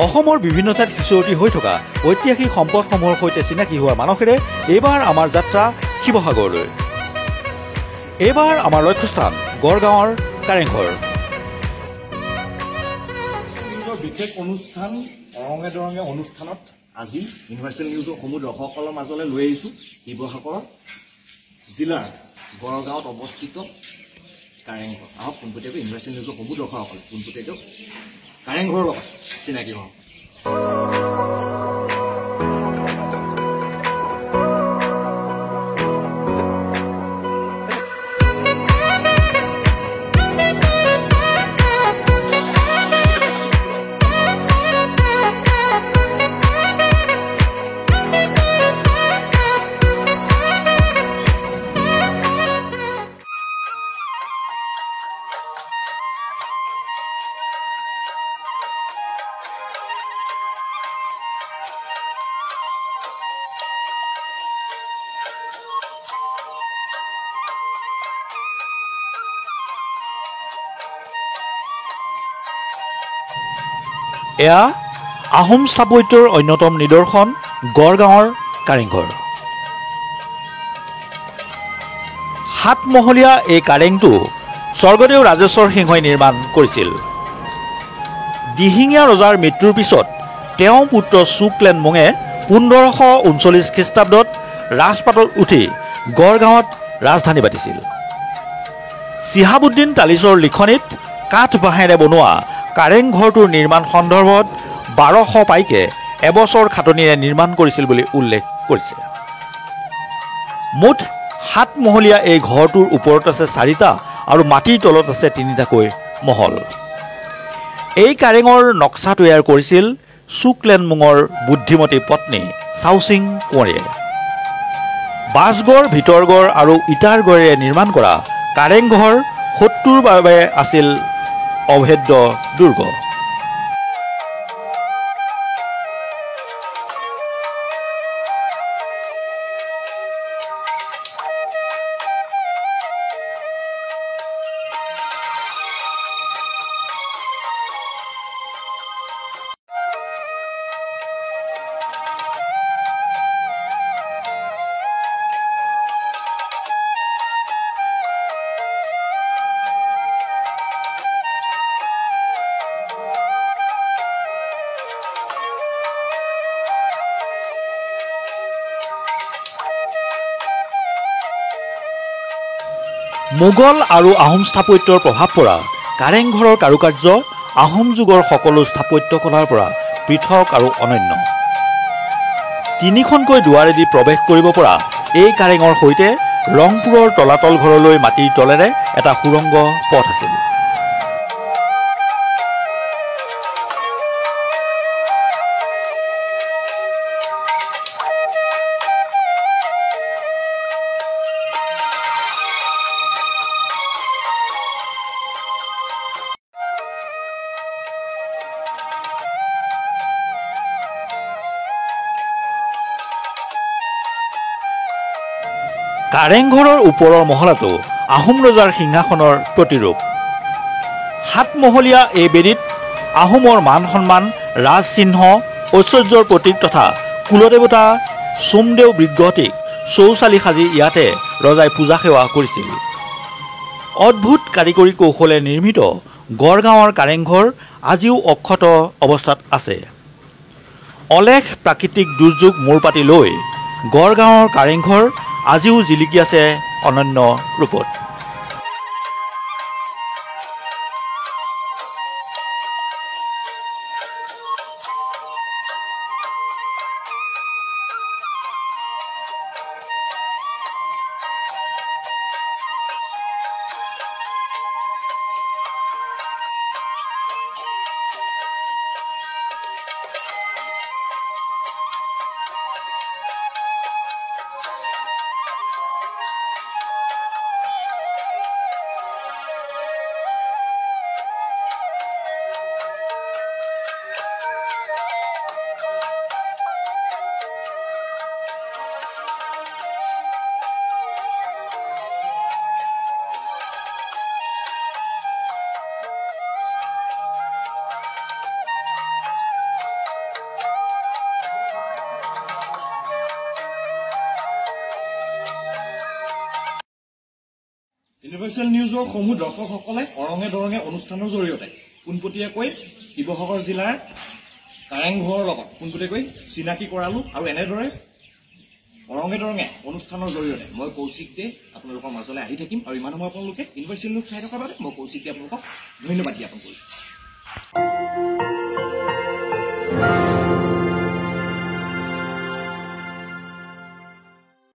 অসমৰ বিভিন্ন ঠাইত সিঁচৰতি হৈ থকা ঐতিহাসিক সম্পদসমূহৰ সৈতে চিনাকি হোৱাৰ মানসেৰে এইবাৰ আমাৰ যাত্ৰা শিৱসাগৰলৈ। এইবাৰ আমাৰ লক্ষ্যস্থান গড়গাঁৱৰ কাৰেংঘৰ। বিশেষ অনুষ্ঠান অৰঙে দৰঙে অনুষ্ঠানত আজি ইউনিভাৰ্চেল নিউজৰ সমূহ দৰ্শকসকলৰ মাজলৈ লৈ আহিছোঁ শিৱসাগৰ জিলাৰ গড়গাঁৱত অৱস্থিত কাৰেংঘৰ। আহক পোনপটীয়াকৈ ইউনিভাৰ্চেল নিউজৰ সমূহ দৰ্শকসকল পোনপটীয়াকৈ কাৰেংঘৰৰ লগত চিনাকি হওঁ। এয়া আহোম স্থাপত্যৰ অন্যতম নিদৰ্শন গড়গাঁৱৰ কাৰেংঘৰ। 7 মহলীয়া এই কাৰেংটো স্বৰ্গদেউ ৰাজেশ্বৰ সিংহই নিৰ্মাণ কৰিছিল। দিহিঙীয়া ৰজাৰ মৃত্যুৰ পিছত তেওঁৰ পুত্ৰ চুকলেনমুঙে 1539 খ্ৰীষ্টাব্দত ৰাজপাটত উঠি গড়গাঁৱত ৰাজধানী পাতিছিল। চিহাবুদ্দিন তালিছৰ লিখনিত কাঠ বাঁহেৰে বনোৱা কাৰেংঘৰটোৰ নিৰ্মাণ সন্দৰ্ভত 1200 পাইকে এবছৰ খাটনিৰে নিৰ্মাণ কৰিছিল বুলি উল্লেখ কৰিছে। মুঠ 7 মহলীয়া এই ঘৰটোৰ ওপৰত আছে 4টা আৰু মাটিৰ তলত আছে 3টাকৈ মহল। এই কাৰেঙৰ নক্সা তৈয়াৰ কৰিছিল চুকলেনমুঙৰ বুদ্ধিমতী পত্নী চাওচিং কোঁৱৰীয়ে। বাঁছগড়, ভিতৰগড় আৰু ইটাৰ গড়েৰে নিৰ্মাণ কৰা কাৰেংঘৰ শত্ৰুৰ বাবে আছিল অভেদ্য দুৰ্গ। মোগল আৰু আহোম স্থাপত্যৰ প্ৰভাৱ পৰা কাৰেংঘৰৰ কাৰুকাৰ্য আহোম যুগৰ সকলো স্থাপত্য কলাৰ পৰা পৃথক আৰু অনন্য। 3খনকৈ দুৱাৰেদি প্ৰৱেশ কৰিব পৰা এই কাৰেঙৰ সৈতে ৰংপুৰৰ তলাতল ঘৰলৈ মাটিৰ তলেৰে এটা সুৰংগ পথ আছিল। কাৰেংঘৰৰ ওপৰৰ মহলাটো আহোম ৰজাৰ সিংহাসনৰ প্ৰতিৰূপ। 7 মহলীয়া এই বেদীত আহোমৰ মান সন্মান, ৰাজচিহ্ন, ঐশ্বৰ্যৰ প্ৰতীক তথা কুলদেৱতা সোমদেউ বিগ্ৰহটিক চৌচালি সাজি ইয়াতে ৰজাই পূজা সেৱা কৰিছিল। অদ্ভুত কাৰিকৰী কৌশলে নিৰ্মিত গড়গাঁৱৰ কাৰেংঘৰ আজিও অক্ষত অৱস্থাত আছে। অলেখ প্ৰাকৃতিক দুৰ্যোগ মূৰ পাতি লৈ গড়গাঁৱৰ কাৰেংঘৰ আজিও জিলিকি আছে অনন্য ৰূপত। ইউনিভাৰ্চেল নিউজৰ সমূহ দৰ্শকসকলে অৰঙে দৰঙে অনুষ্ঠানৰ জৰিয়তে পোনপটীয়াকৈ শিৱসাগৰ জিলাৰ কাৰেংঘৰৰ লগত পোনপটীয়াকৈ চিনাকি কৰালো আৰু এনেদৰে অৰঙে দৰঙে অনুষ্ঠানৰ জৰিয়তে মই কৌশিক দে আপোনালোকৰ মাজলৈ আহি থাকিম আৰু ইমান সময় আপোনালোকে ইউনিভাৰ্চেল নিউজ চাই থকাৰ বাবে মই কৌশিক দে আপোনালোকক ধন্যবাদ জ্ঞাপন কৰিছোঁ।